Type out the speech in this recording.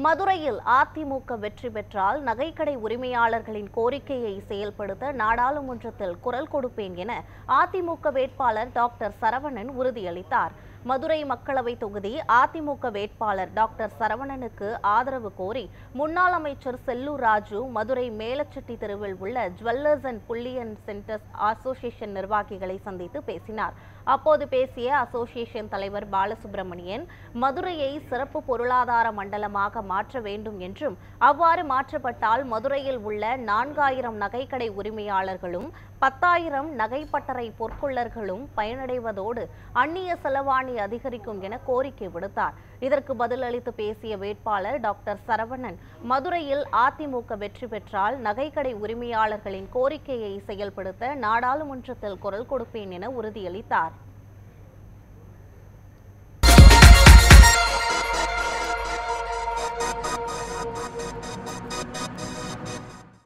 மதுரையில் அதிமுக வெற்றி பெற்றால் நகைக்கடை உரிமையாளர்களின் கோரிக்கையை செயல்படுத்த நாடாளுமன்றத்தில் குரல் கொடுப்பேன் என அதிமுக வேட்பாளர் டாக்டர் சரவணன் உறுதியளித்தார். மதுரை மக்களவை தொகுதி அதிமுக வேட்பாளர் டாக்டர் சரவணனுக்கு ஆதரவு கோரி முன்னாள் அமைச்சர் செல்லூர் ராஜு மதுரை மேலச்செட்டி தெருவில் உள்ள jewellers and bullion centres association நிர்வாகிகளை சந்தித்து பேசினார். அப்போது பேசிய அசோசியேஷன் தலைவர் பாலசுப்ரமணியன், மதுரையை சிறப்பு பொருளாதார மண்டலமாக மாற்ற வேண்டும் என்றும், அவ்வாறு மாற்றப்பட்டால் மதுரையில் உள்ள 4000 நகைக்கடை உரிமையாளர்களும் 10,000 நகைப்பட்டறை பொற்கொள்ளர்களும் பயனடைவதோடு அந்நிய செலவாணி அதிகரிக்கும் என கோரிக்கை விடுத்தார். இதற்கு பதிலளித்து பேசிய வேட்பாளர் டாக்டர் சரவணன், மதுரையில் அதிமுக வெற்றி பெற்றால் நகைக்கடை உரிமையாளர்களின் கோரிக்கையை செயல்படுத்த நாடாளுமன்றத்தில் குரல் கொடுப்பேன் என உறுதியளித்தார்.